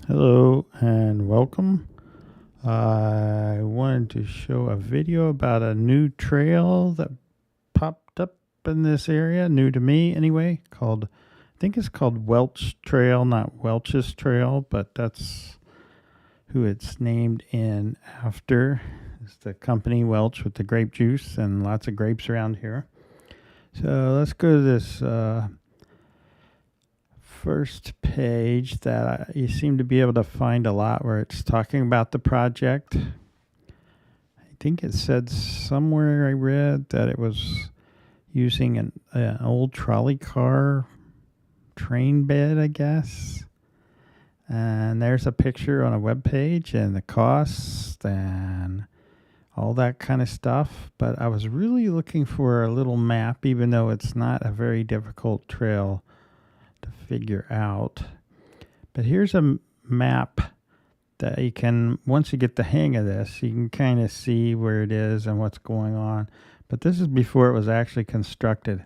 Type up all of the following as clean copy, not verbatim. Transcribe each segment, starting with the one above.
Hello and welcome. I wanted to show a video about a new trail that popped up in this area, new to me anyway, I think it's called Welch Trail, not Welch's Trail, but that's who it's named in after. It's the company Welch with the grape juice and lots of grapes around here. So let's go to this first page that you seem to be able to find a lot where it's talking about the project. I think it said somewhere I read that it was using an old trolley car train bed, I guess. And there's a picture on a web page and the cost and all that kind of stuff. But I was really looking for a little map, even though it's not a very difficult trail to figure out. But here's a map that you can, once you get the hang of this, you can kind of see where it is and what's going on. But this is before it was actually constructed.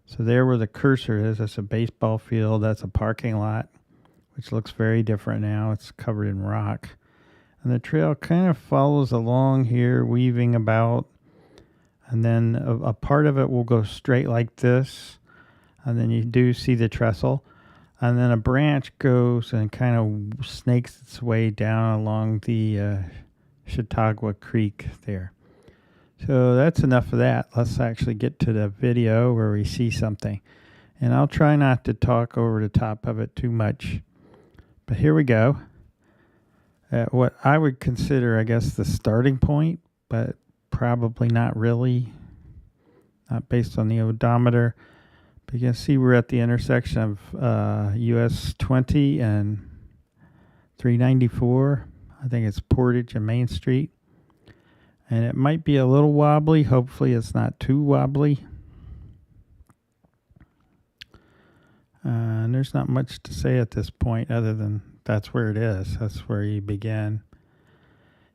So there where the cursor is, that's a baseball field, that's a parking lot, which looks very different now. It's covered in rock. And the trail kind of follows along here, weaving about. And then a part of it will go straight like this. And then you do see the trestle. And then a branch goes and kind of snakes its way down along the Chautauqua Creek there. So that's enough of that. Let's actually get to the video where we see something. And I'll try not to talk over the top of it too much. But here we go. What I would consider, I guess, the starting point, but probably not really. Not based on the odometer. But you can see we're at the intersection of US 20 and 394. I think it's Portage and Main Street. And it might be a little wobbly. Hopefully it's not too wobbly. And there's not much to say at this point other than that's where it is. That's where you begin.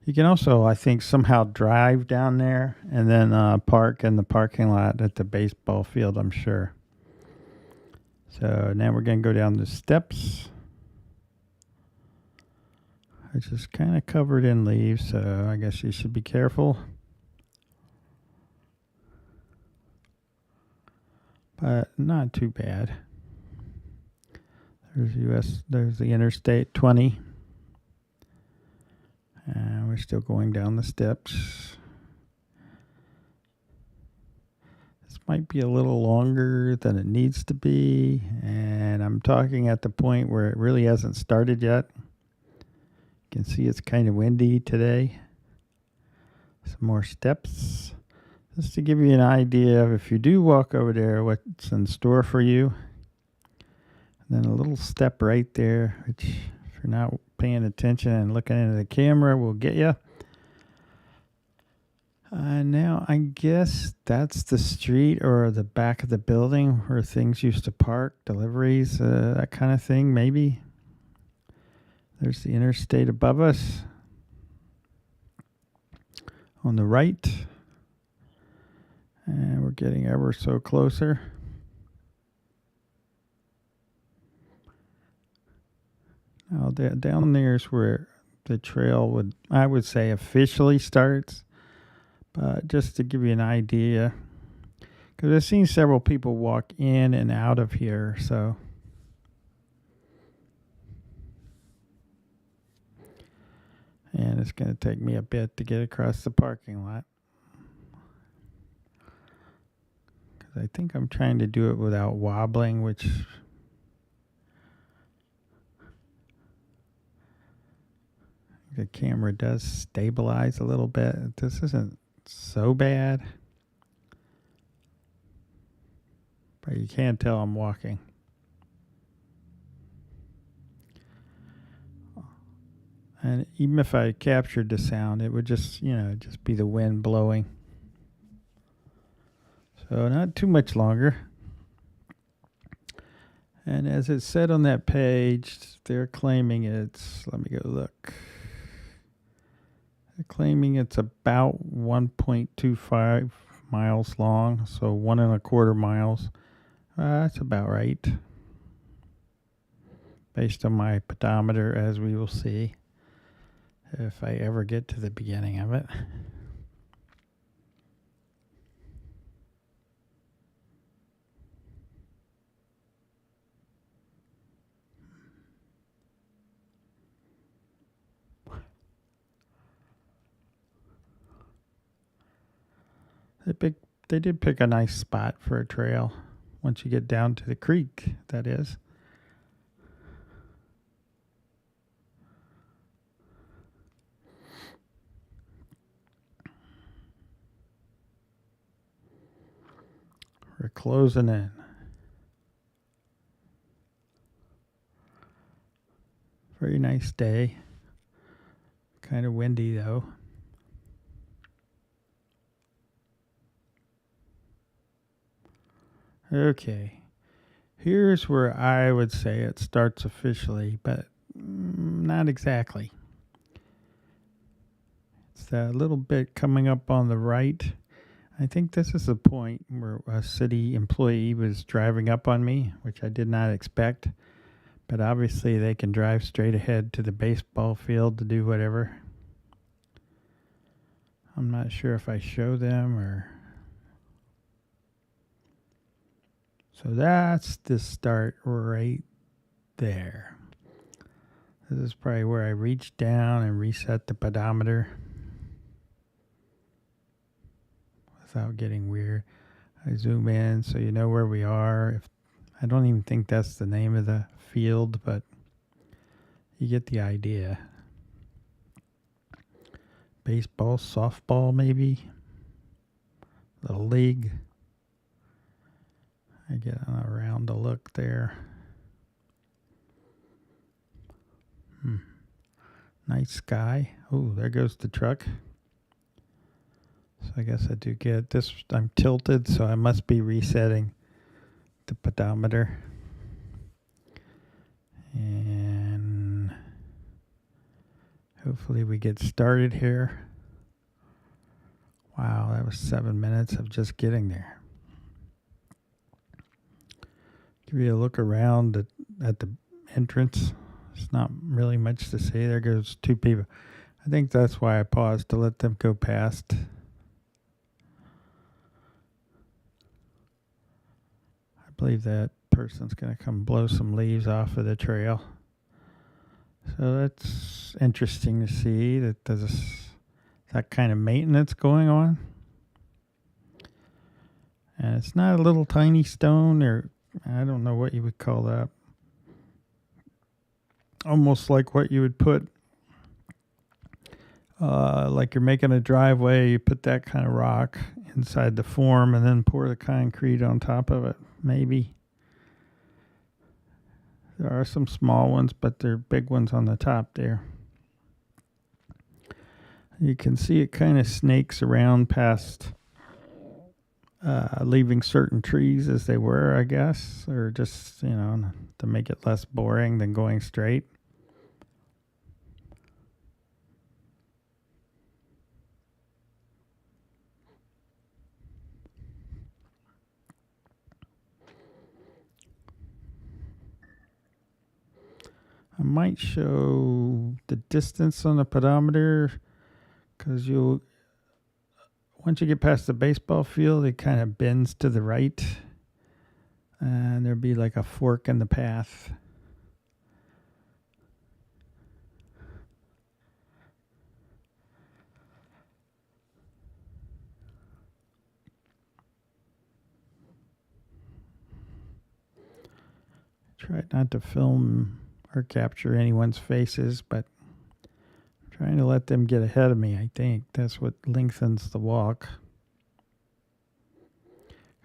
You can also, I think, somehow drive down there and then park in the parking lot at the baseball field, I'm sure. So now we're going to go down the steps, which is kind of covered in leaves, so I guess you should be careful. But not too bad. There's the Interstate 20. And we're still going down the steps. Might be a little longer than it needs to be, and I'm talking at the point where it really hasn't started yet. You can see it's kind of windy today. Some more steps, just to give you an idea of if you do walk over there, what's in store for you. And then a little step right there, which if you're not paying attention and looking into the camera will get you. Now, I guess that's the street or the back of the building where things used to park, deliveries, that kind of thing, maybe. There's the interstate above us on the right. And we're getting ever so closer. Now, down there's where the trail I would say, officially starts. But just to give you an idea, because I've seen several people walk in and out of here, so. And it's going to take me a bit to get across the parking lot. Because I think I'm trying to do it without wobbling, which the camera does stabilize a little bit. This isn't so bad, but you can't tell I'm walking. And even if I captured the sound, it would just be the wind blowing. So not too much longer. And as it said on that page, they're claiming let me go look. They're claiming it's about 1.25 miles long, so 1.25 miles. That's about right. based on my pedometer, as we will see if I ever get to the beginning of it. They did pick a nice spot for a trail once you get down to the creek, that is. We're closing in. Very nice day. Kind of windy though. Okay. Here's where I would say it starts officially, but not exactly. It's that little bit coming up on the right. I think this is the point where a city employee was driving up on me, which I did not expect. But obviously they can drive straight ahead to the baseball field to do whatever. I'm not sure if I show them or... So that's the start right there. This is probably where I reach down and reset the pedometer without getting weird. I zoom in so you know where we are. I don't even think that's the name of the field, but you get the idea. Baseball, softball, maybe. Little league. I get around to look there. Nice sky. Oh, there goes the truck. So I guess I do get this. I'm tilted, so I must be resetting the pedometer. And hopefully we get started here. Wow, that was 7 minutes of just getting there. Give you a look around at the entrance. It's not really much to see. There goes two people. I think that's why I paused, to let them go past. I believe that person's going to come blow some leaves off of the trail. So that's interesting to see that there's that kind of maintenance going on. And it's not a little tiny stone, or I don't know what you would call that. Almost like what you would put, like you're making a driveway, you put that kind of rock inside the form and then pour the concrete on top of it, maybe. There are some small ones, but there are big ones on the top there. You can see it kind of snakes around past, leaving certain trees as they were, I guess, or just, to make it less boring than going straight. I might show the distance on the pedometer, because once you get past the baseball field, it kind of bends to the right, and there'll be like a fork in the path. Try not to film or capture anyone's faces, but I'm trying to let them get ahead of me. I think that's what lengthens the walk.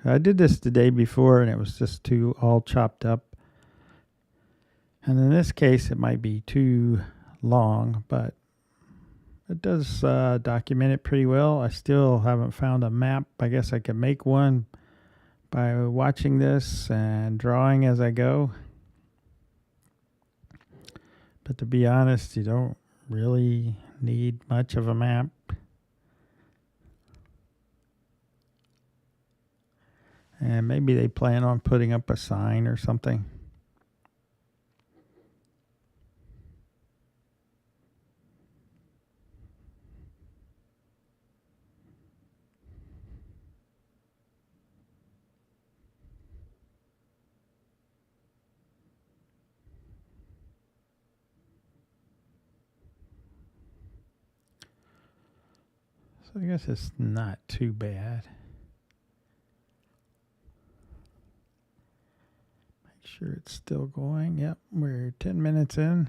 I did this the day before, and it was just too all chopped up. And in this case, it might be too long, but it does document it pretty well. I still haven't found a map. I guess I could make one by watching this and drawing as I go. But to be honest, you don't really need much of a map. And maybe they plan on putting up a sign or something. So I guess it's not too bad. Make sure it's still going. Yep, we're 10 minutes in.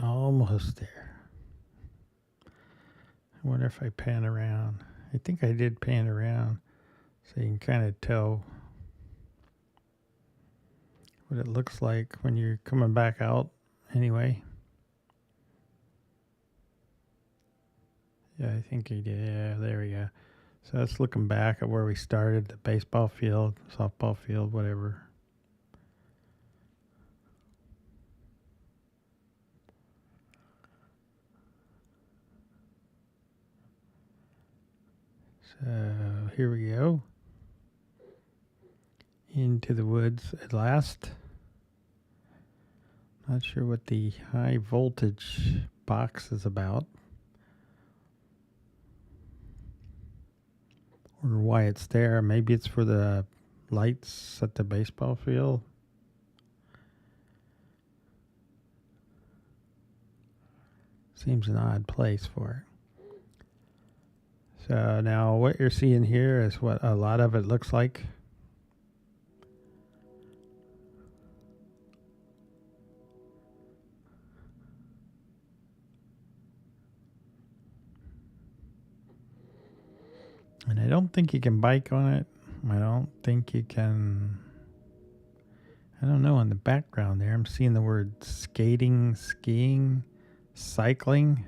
Almost there. I wonder if I pan around. I think I did pan around, so you can kind of tell what it looks like when you're coming back out anyway. Yeah, I think he did. Yeah, there we go. So that's looking back at where we started, the baseball field, softball field, whatever. So here we go. Into the woods at last. Not sure what the high voltage box is about, or why it's there. Maybe it's for the lights at the baseball field. Seems an odd place for it. So now what you're seeing here is what a lot of it looks like. And I don't think you can bike on it. I don't think you can. I don't know. In the background there, I'm seeing the word skating, skiing, cycling.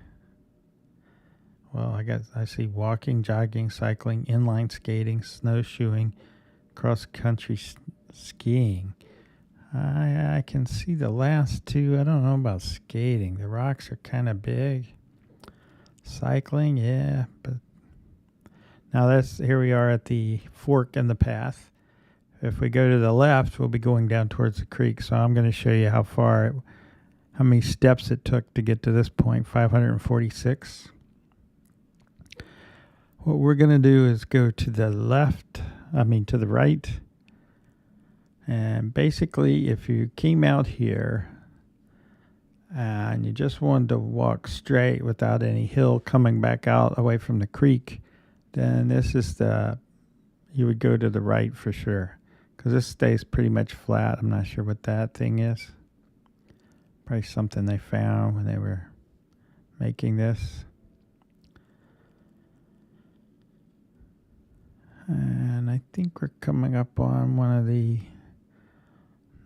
Well, I see walking, jogging, cycling, inline skating, snowshoeing, cross-country skiing. I can see the last two. I don't know about skating. The rocks are kind of big. Cycling, yeah, but now here we are at the fork in the path. If we go to the left, we'll be going down towards the creek. So I'm going to show you how many steps it took to get to this point, 546. What we're going to do is go to the to the right. And basically, if you came out here and you just wanted to walk straight without any hill coming back out away from the creek, then this is you would go to the right for sure. Because this stays pretty much flat. I'm not sure what that thing is. Probably something they found when they were making this. And I think we're coming up on one of the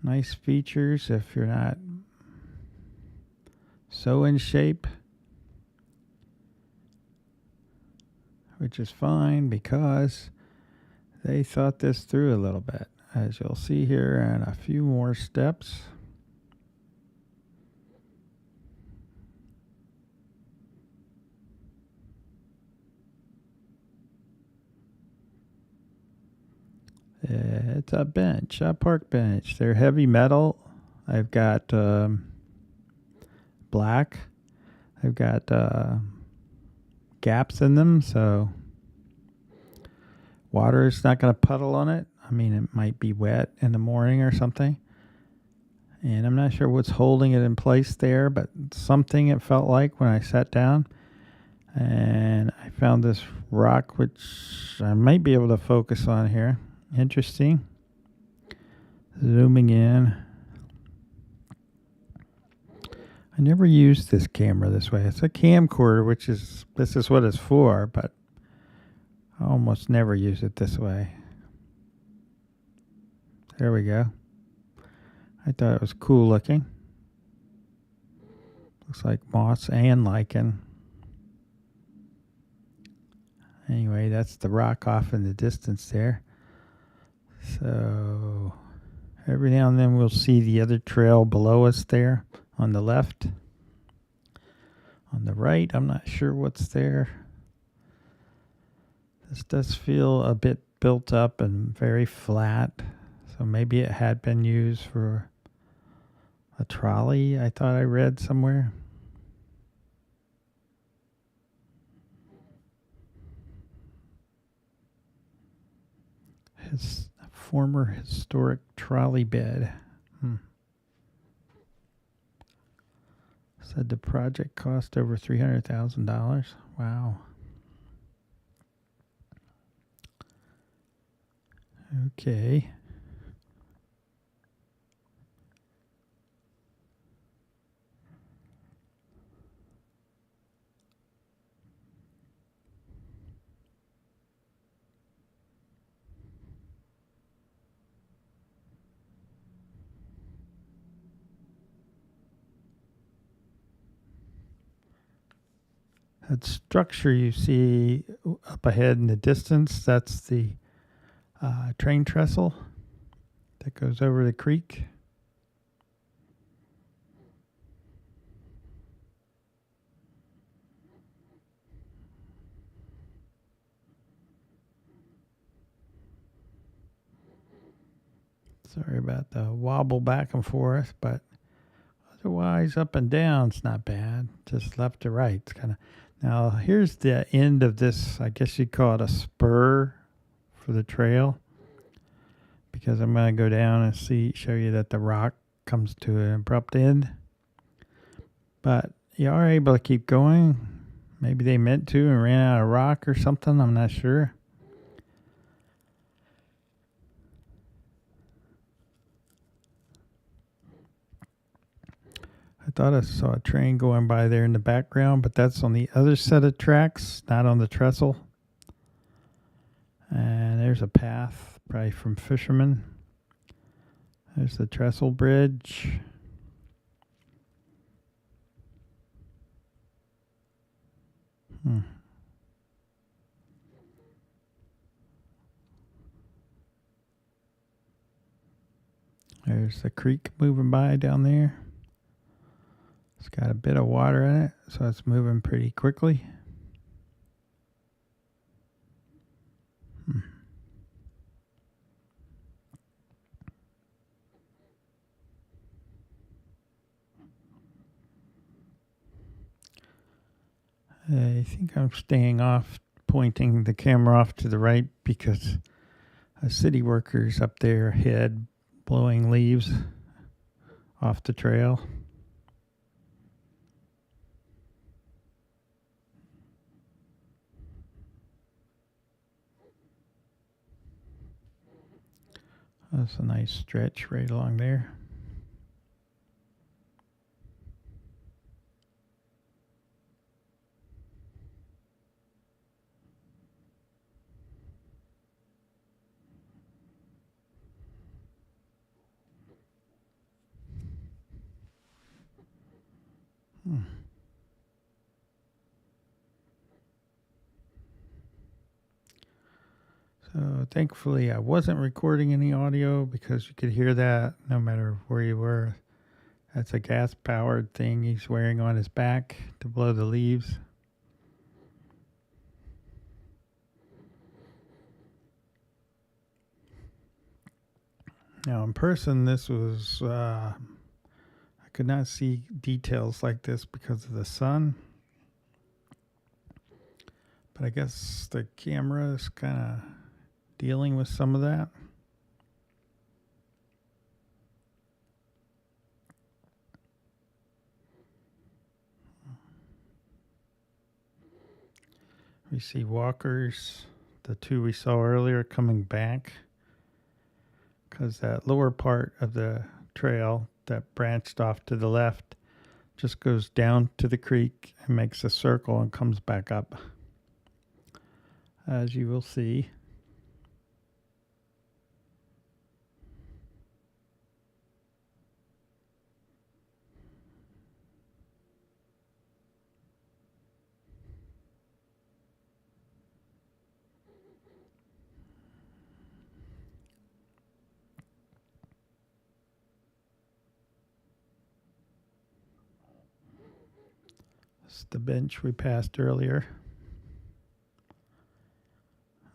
nice features if you're not so in shape, which is fine because they thought this through a little bit, as you'll see here in a few more steps. It's a park bench. They're heavy metal. I've got black. I've got gaps in them, so water is not going to puddle on it. I mean, it might be wet in the morning or something. And I'm not sure what's holding it in place there, but something it felt like when I sat down. And I found this rock, which I might be able to focus on here. Interesting. Zooming in. I never used this camera this way. It's a camcorder, this is what it's for, but I almost never use it this way. There we go. I thought it was cool looking. Looks like moss and lichen. Anyway, that's the rock off in the distance there. So every now and then we'll see the other trail below us there on the left. On the right, I'm not sure what's there. This does feel a bit built up and very flat. So maybe it had been used for a trolley, I thought I read somewhere. his former historic trolley bed. Said the project cost over $300,000. Wow. Okay. That structure you see up ahead in the distance, that's the train trestle that goes over the creek. Sorry about the wobble back and forth, but otherwise up and down it's not bad. Just left to right. It's kind of. Now here's the end of this. I guess you'd call it a spur for the trail, because I'm going to go down and show you that the rock comes to an abrupt end. But you are able to keep going. Maybe they meant to and ran out of rock or something. I'm not sure. I thought I saw a train going by there in the background, but that's on the other set of tracks, not on the trestle. And there's a path, probably from fishermen. There's the trestle bridge. There's the creek moving by down there. It's got a bit of water in it, so it's moving pretty quickly. I think I'm staying off, pointing the camera off to the right, because a city worker's up there ahead blowing leaves off the trail. That's a nice stretch right along there. So thankfully I wasn't recording any audio, because you could hear that no matter where you were. That's a gas-powered thing he's wearing on his back to blow the leaves. Now in person, this was, I could not see details like this because of the sun. But I guess the camera is kind of dealing with some of that. We see walkers, the two we saw earlier, coming back, because that lower part of the trail that branched off to the left just goes down to the creek and makes a circle and comes back up, as you will see. It's the bench we passed earlier.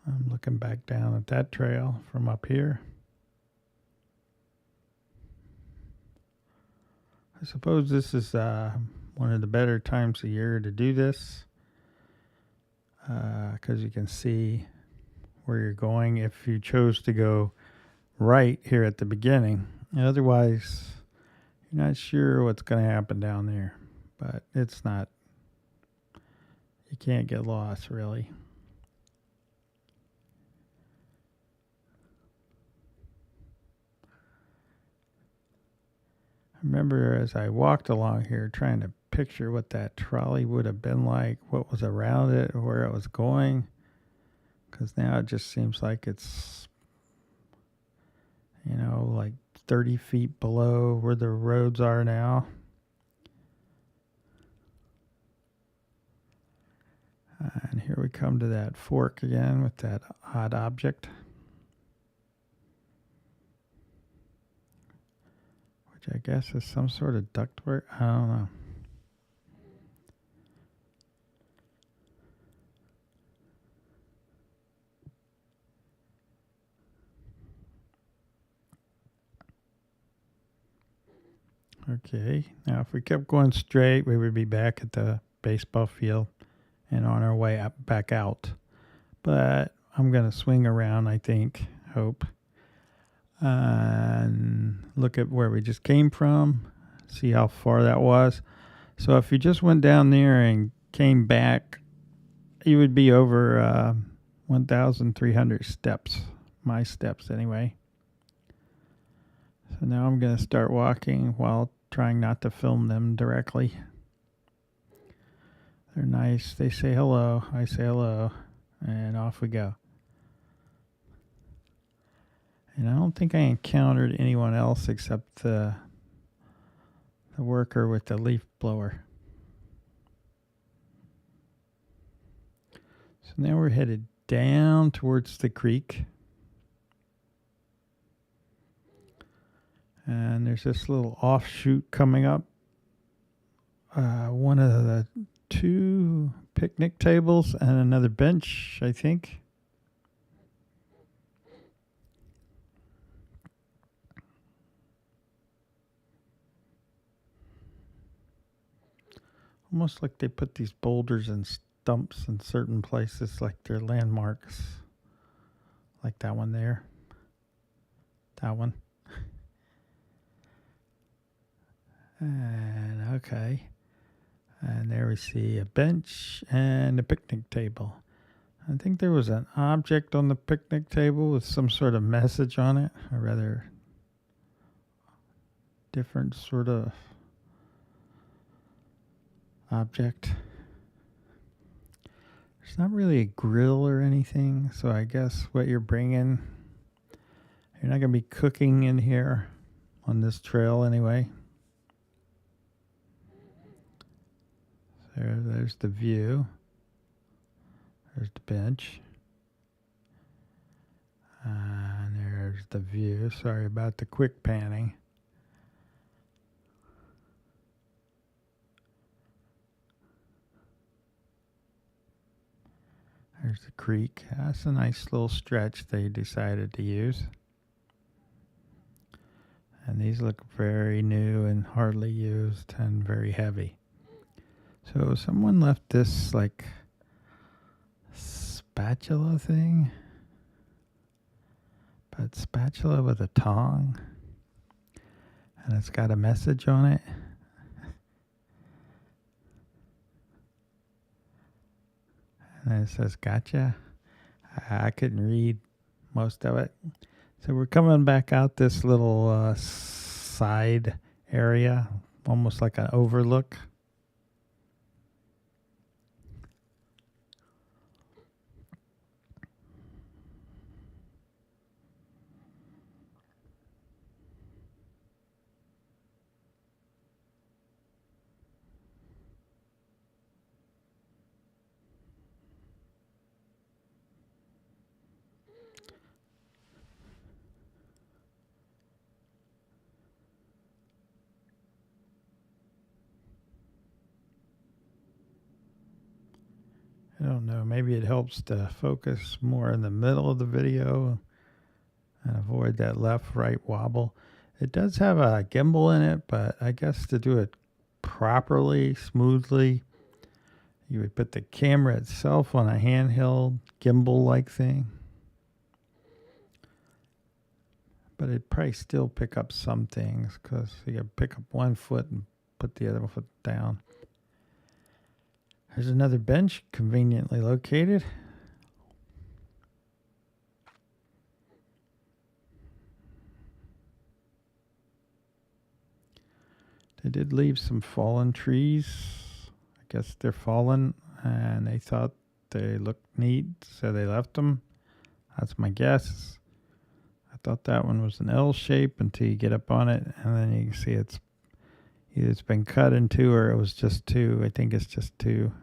I'm looking back down at that trail from up here. I suppose this is one of the better times of year to do this, because you can see where you're going if you chose to go right here at the beginning. Otherwise, you're not sure what's going to happen down there. But it's not, you can't get lost really. I remember as I walked along here trying to picture what that trolley would have been like, what was around it, where it was going. Because now it just seems like it's, like 30 feet below where the roads are now. And here we come to that fork again with that odd object. Which I guess is some sort of ductwork. I don't know. Okay, now if we kept going straight, we would be back at the baseball field and on our way up, back out. But I'm going to swing around, I think, hope, and look at where we just came from, see how far that was. So if you just went down there and came back, you would be over 1,300 steps, my steps anyway. So now I'm going to start walking while trying not to film them directly. They're nice. They say hello. I say hello. And off we go. And I don't think I encountered anyone else except the worker with the leaf blower. So now we're headed down towards the creek. And there's this little offshoot coming up. One of the 2 picnic tables and another bench, I think. Almost like they put these boulders and stumps in certain places like they're landmarks. Like that one there. That one. And okay. And there we see a bench and a picnic table. I think there was an object on the picnic table with some sort of message on it. A rather different sort of object. There's not really a grill or anything, so I guess what you're bringing, you're not going to be cooking in here on this trail anyway. There's the view. There's the bench. And there's the view. Sorry about the quick panning. There's the creek. That's a nice little stretch they decided to use. And these look very new and hardly used and very heavy. So someone left this like spatula thing, but spatula with a tong, and it's got a message on it. And it says, "Gotcha." I couldn't read most of it. So we're coming back out this little side area, almost like an overlook. I don't know, maybe it helps to focus more in the middle of the video and avoid that left-right wobble. It does have a gimbal in it, but I guess to do it properly, smoothly, you would put the camera itself on a handheld gimbal-like thing. But it'd probably still pick up some things because you got to pick up one foot and put the other foot down. There's another bench conveniently located. They did leave some fallen trees. I guess they're fallen and they thought they looked neat, so they left them. That's my guess. I thought that one was an L shape until you get up on it, and then you can see it's either it's been cut in two or it was just two. I think it's just two.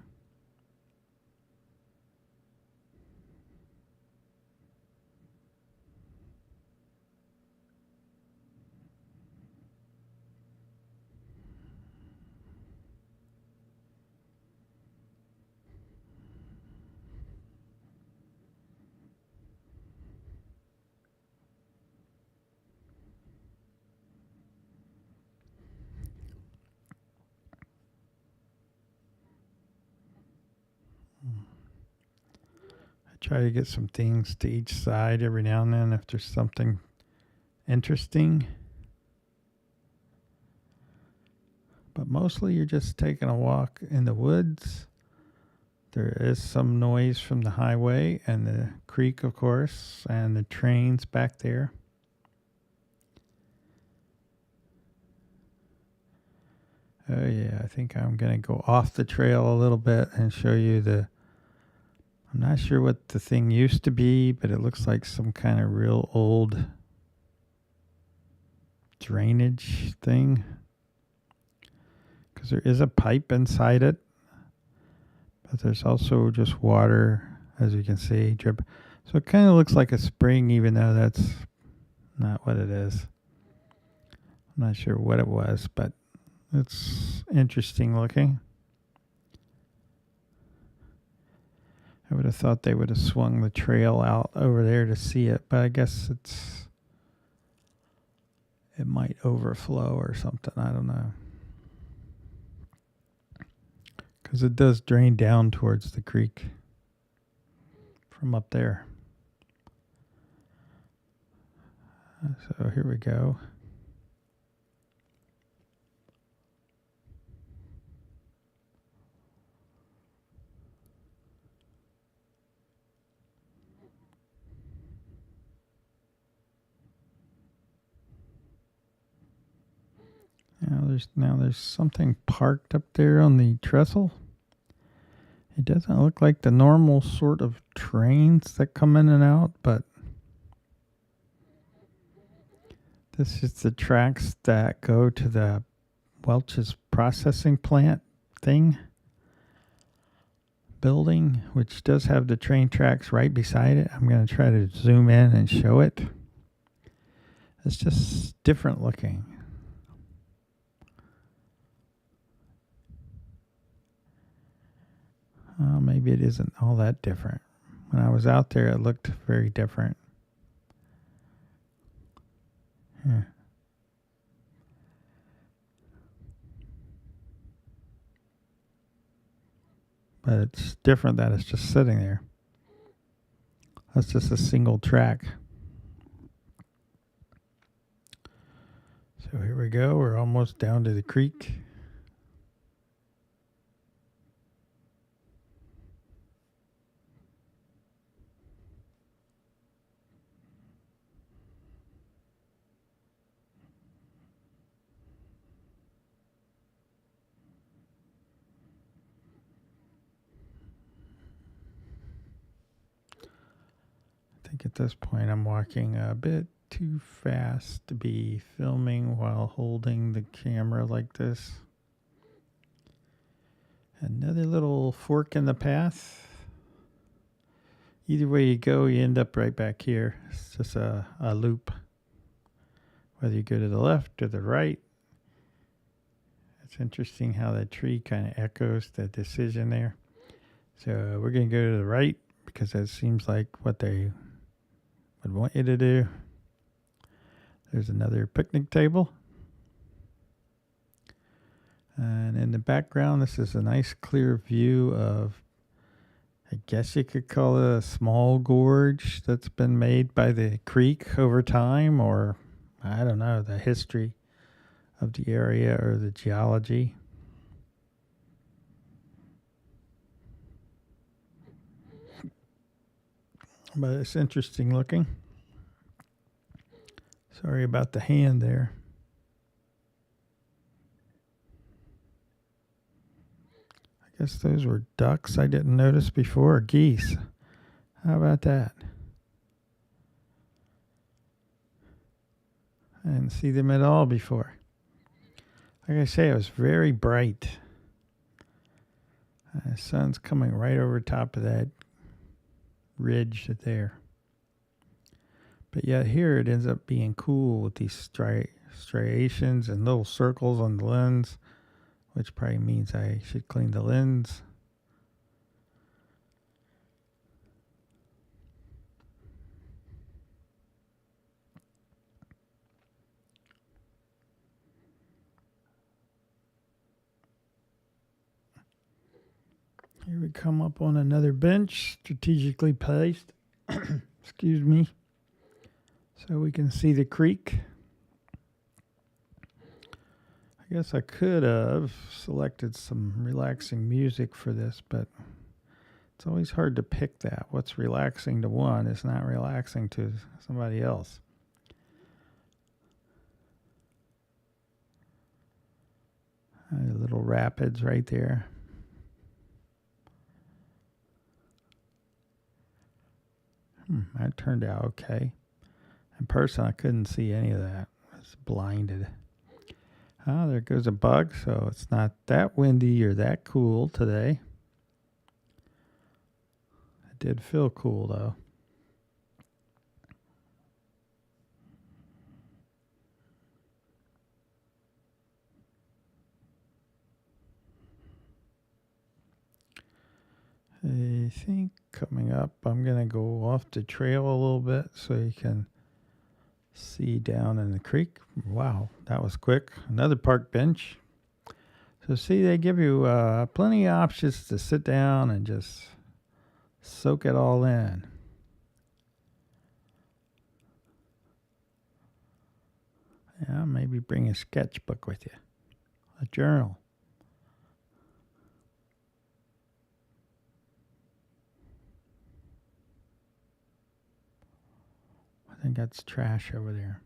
I try to get some things to each side every now and then if there's something interesting. But mostly you're just taking a walk in the woods. There is some noise from the highway and the creek, of course, and the trains back there. Oh yeah, I think I'm going to go off the trail a little bit and show you I'm not sure what the thing used to be, but it looks like some kind of real old drainage thing. Because there is a pipe inside it, but there's also just water, as you can see, drip. So it kind of looks like a spring, even though that's not what it is. I'm not sure what it was, but it's interesting looking. I would have thought they would have swung the trail out over there to see it, but I guess it might overflow or something. I don't know. Because it does drain down towards the creek from up there. So here we go. Now there's something parked up there on the trestle. It doesn't look like the normal sort of trains that come in and out, but this is the tracks that go to the Welch's processing plant building, which does have the train tracks right beside it. I'm going to try to zoom in and show it. It's just different looking. Maybe it isn't all that different. When I was out there, it looked very different. Yeah. But it's different that it's just sitting there. That's just a single track. So here we go. We're almost down to the creek. I think at this point I'm walking a bit too fast to be filming while holding the camera like this. Another little fork in the path. Either way you go, you end up right back here. It's just a loop. Whether you go to the left or the right. It's interesting how that tree kind of echoes the decision there. So we're going to go to the right because that seems like what they would want you to do. There's another picnic table. And in the background, this is a nice clear view of, I guess you could call it a small gorge that's been made by the creek over time, or I don't know, the history of the area or the geology. But it's interesting looking. Sorry about the hand there. I guess those were ducks I didn't notice before, geese. How about that? I didn't see them at all before. Like I say, it was very bright. The sun's coming right over top of that ridge there. But yet here it ends up being cool with these striations and little circles on the lens, which probably means I should clean the lens. Here we come up on another bench, strategically placed. Excuse me. So we can see the creek. I guess I could have selected some relaxing music for this, but it's always hard to pick that. What's relaxing to one is not relaxing to somebody else. A little rapids right there. That turned out okay. In person, I couldn't see any of that. I was blinded. Oh, there goes a bug, so it's not that windy or that cool today. It did feel cool, though. I think coming up, I'm going to go off the trail a little bit so you can see down in the creek. Wow, that was quick. Another park bench. So see, they give you plenty of options to sit down and just soak it all in. Yeah, maybe bring a sketchbook with you, a journal. I think that's trash over there.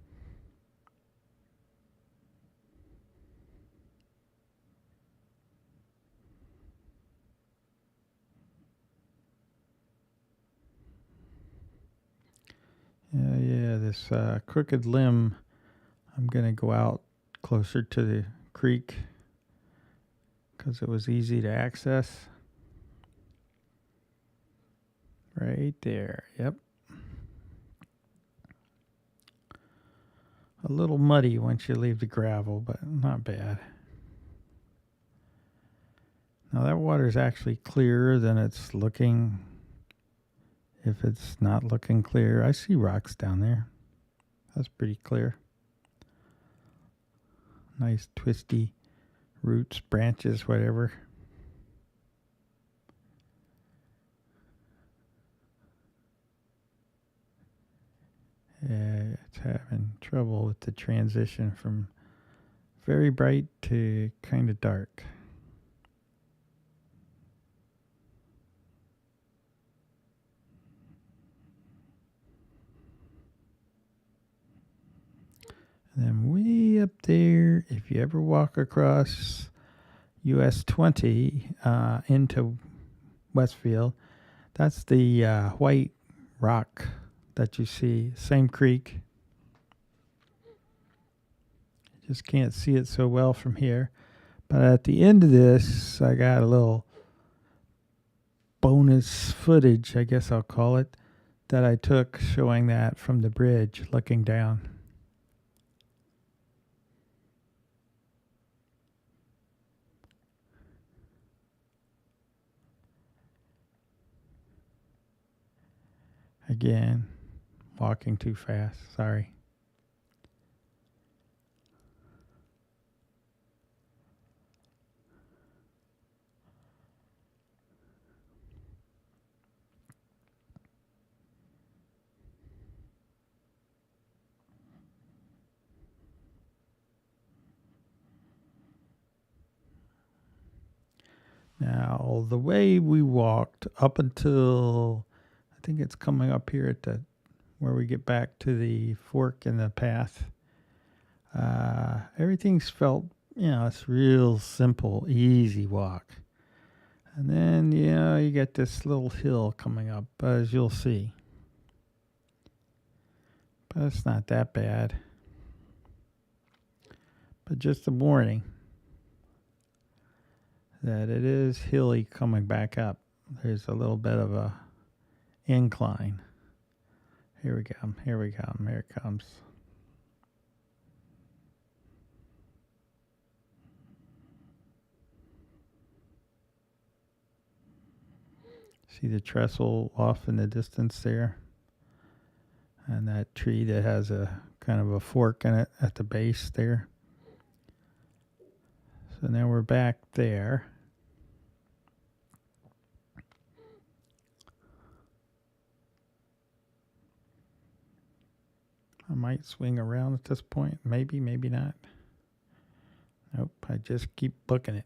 Yeah, this crooked limb, I'm going to go out closer to the creek because it was easy to access. Right there, yep. A little muddy once you leave the gravel, but not bad. Now that water is actually clearer than it's looking. If it's not looking clear, I see rocks down there. That's pretty clear. Nice twisty roots, branches, whatever. Yeah, it's having trouble with the transition from very bright to kind of dark. And then way up there, if you ever walk across US 20 into Westfield, that's the white rock that you see, same creek. You just can't see it so well from here. But at the end of this, I got a little bonus footage, I guess I'll call it, that I took showing that from the bridge looking down. Again, walking too fast, sorry. Now, the way we walked up until, I think it's coming up here at the where we get back to the fork in the path, everything's felt, it's real simple, easy walk. And then, you get this little hill coming up, as you'll see. But it's not that bad. But just a warning that it is hilly coming back up. There's a little bit of a incline. Here we come, here it comes. See the trestle off in the distance there? And that tree that has a kind of a fork in it at the base there. So now we're back there. I might swing around at this point. Maybe, maybe not. Nope, I just keep booking it.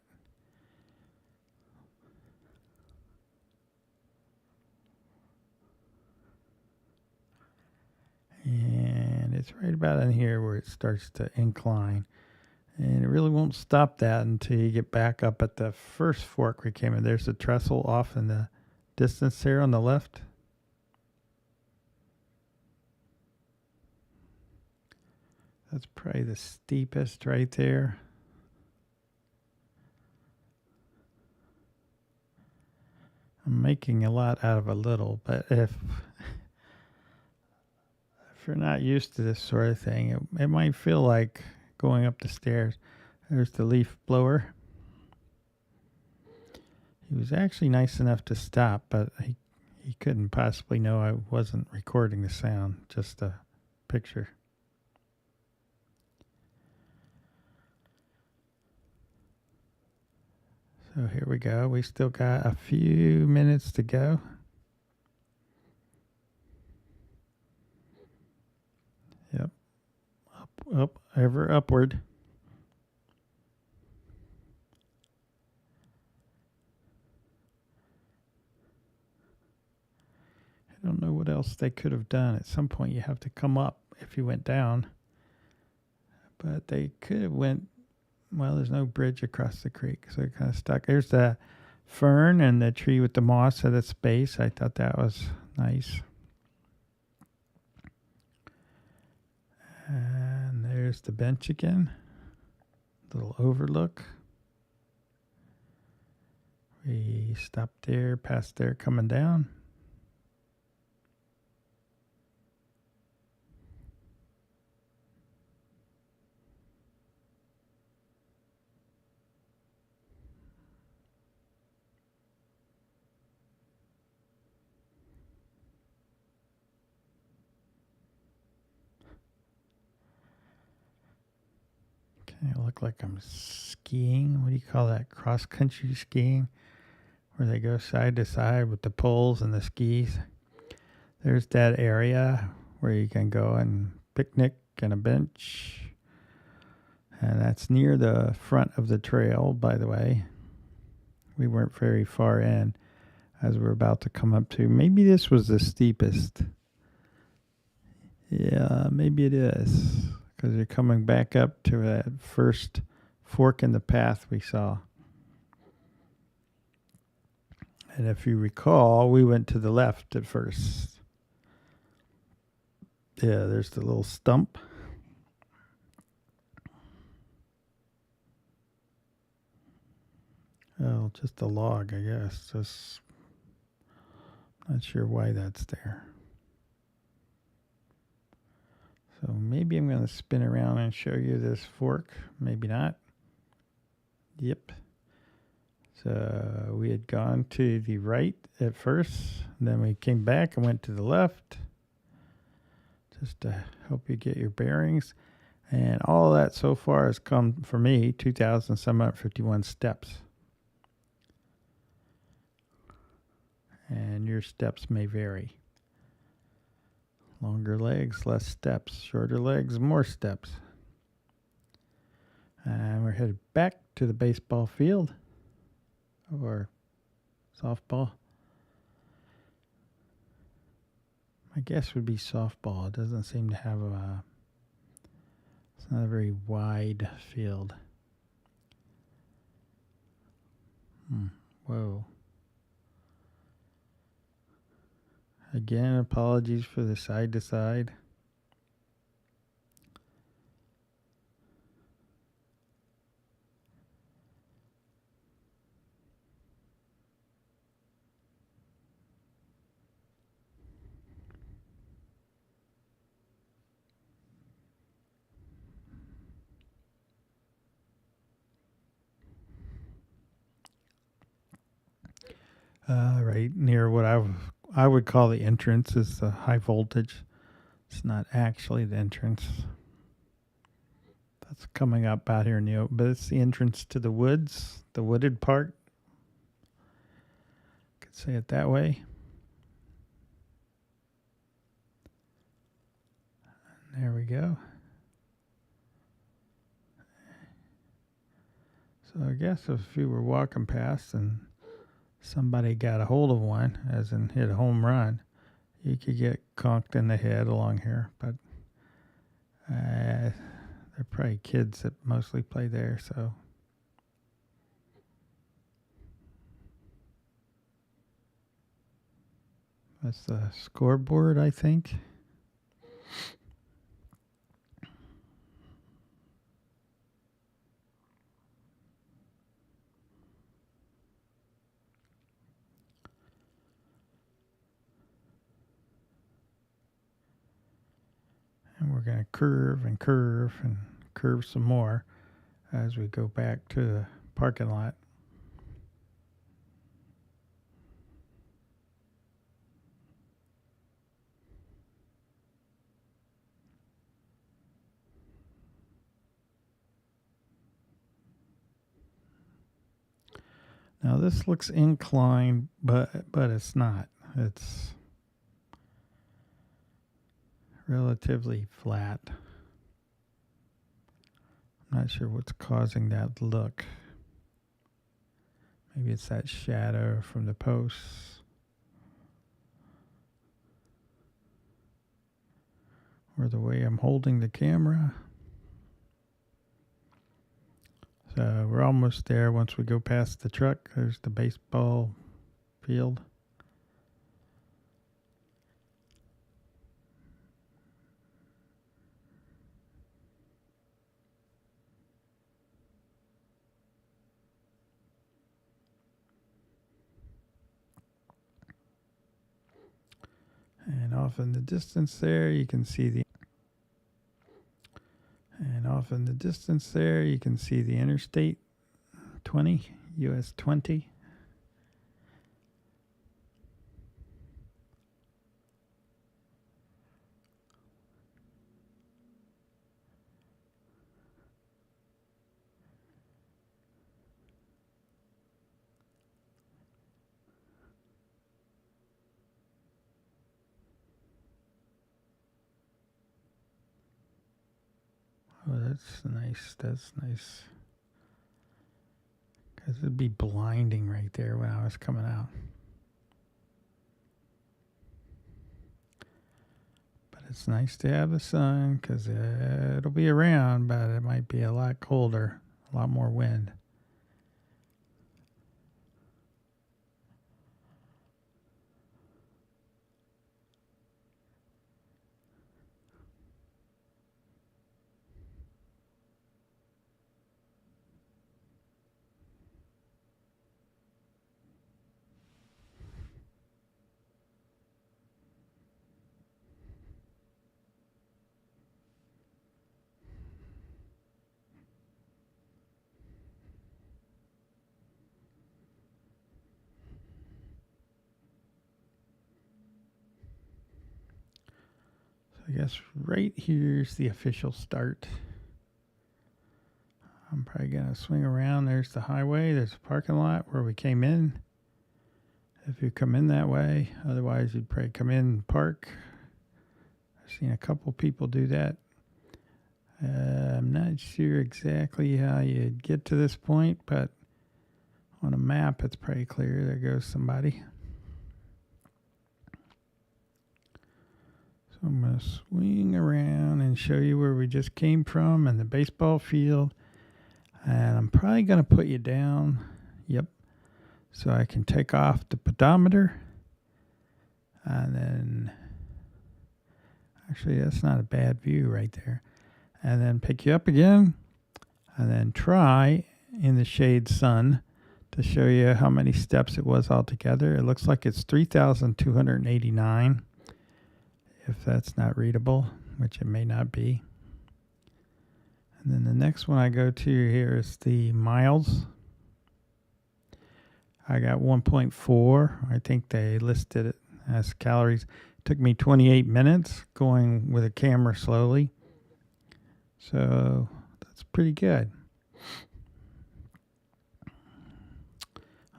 And it's right about in here where it starts to incline. And it really won't stop that until you get back up at the first fork we came in. There's the trestle off in the distance there on the left. That's probably the steepest right there. I'm making a lot out of a little, but if you're not used to this sort of thing, it might feel like going up the stairs. There's the leaf blower. He was actually nice enough to stop, but he couldn't possibly know I wasn't recording the sound, just a picture. So here we go. We still got a few minutes to go. Yep. Up, ever upward. I don't know what else they could have done. At some point you have to come up if you went down. But they could have went, well, there's no bridge across the creek, so it kind of stuck. There's the fern and the tree with the moss at its base. I thought that was nice. And there's the bench again. Little overlook. We stopped there, past there, coming down. I look like I'm skiing. What do you call that? Cross-country skiing, where they go side to side with the poles and the skis. There's that area where you can go and picnic and a bench. And that's near the front of the trail, by the way. We weren't very far in as we're about to come up to. Maybe this was the steepest. Yeah, maybe it is. Because you're coming back up to that first fork in the path we saw. And if you recall, we went to the left at first. Yeah, there's the little stump. Oh, just a log, I guess. Just not sure why that's there. So maybe I'm going to spin around and show you this fork. Maybe not. Yep. So we had gone to the right at first. Then we came back and went to the left. Just to help you get your bearings. And all of that so far has come, for me, 2,751 steps. And your steps may vary. Longer legs, less steps. Shorter legs, more steps. And we're headed back to the baseball field. or softball. My guess would be softball. It doesn't seem to have it's not a very wide field. Whoa. Again, apologies for the side to side. Right near what I would call the entrance is the high voltage. It's not actually the entrance. That's coming up out here in the open, but it's the entrance to the woods, the wooded part. Could say it that way. And there we go. So I guess if you were walking past and somebody got a hold of one, as in hit a home run, you could get conked in the head along here. But they're probably kids that mostly play there, so. That's the scoreboard, I think. And we're going to curve and curve and curve some more as we go back to the parking lot. Now this looks inclined, but it's not. It's relatively flat. I'm not sure what's causing that look. Maybe it's that shadow from the posts. Or the way I'm holding the camera. So we're almost there. Once we go past the truck, there's the baseball field. And off in the distance there, you can see the Interstate 20, US 20. Oh, that's nice. That's nice. Because it'd be blinding right there when I was coming out. But it's nice to have the sun because it'll be around, but it might be a lot colder, a lot more wind. I guess right here's the official start. I'm probably going to swing around. There's the highway. There's a parking lot where we came in. If you come in that way, otherwise you'd probably come in and park. I've seen a couple people do that. I'm not sure exactly how you'd get to this point, but On a map, it's pretty clear. There goes somebody. So I'm going to swing around and show you where we just came from and the baseball field. And I'm probably going to put you down. Yep. So I can take off the pedometer. And then, actually, that's not a bad view right there. And then pick you up again. And then try in the shade sun to show you how many steps it was altogether. It looks like it's 3,289, if that's not readable, which it may not be. And then the next one I go to here is the miles. I got 1.4. I think they listed it as calories. It took me 28 minutes going with a camera slowly. So that's pretty good.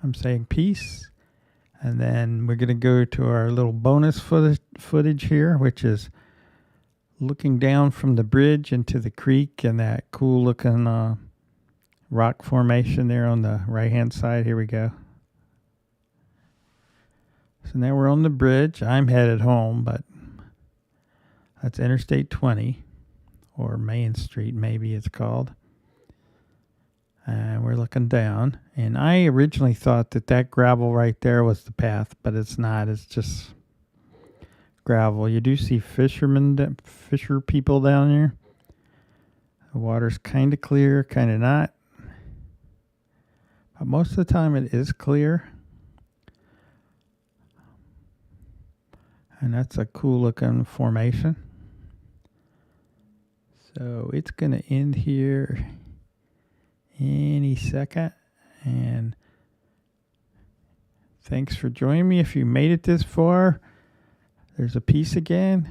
I'm saying peace. And then we're going to go to our little bonus footage here, which is looking down from the bridge into the creek and that cool looking rock formation there on the right hand side. Here we go. So now we're on the bridge. I'm headed home, but that's Interstate 20 or Main Street, maybe it's called. And we're looking down. And I originally thought that gravel right there was the path, but it's not. It's just gravel. You do see fisher people down there. The water's kind of clear, kind of not. But most of the time it is clear. And that's a cool looking formation. So it's going to end here any second. And thanks for joining me. If you made it this far, there's a piece again.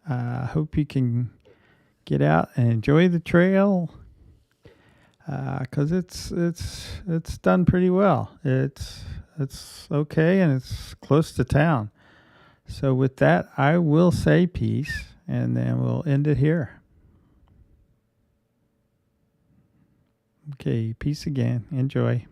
I hope you can get out and enjoy the trail, because it's done pretty well. It's okay, and it's close to town. So with that, I will say peace, and then we'll end it here. Okay, peace again. Enjoy.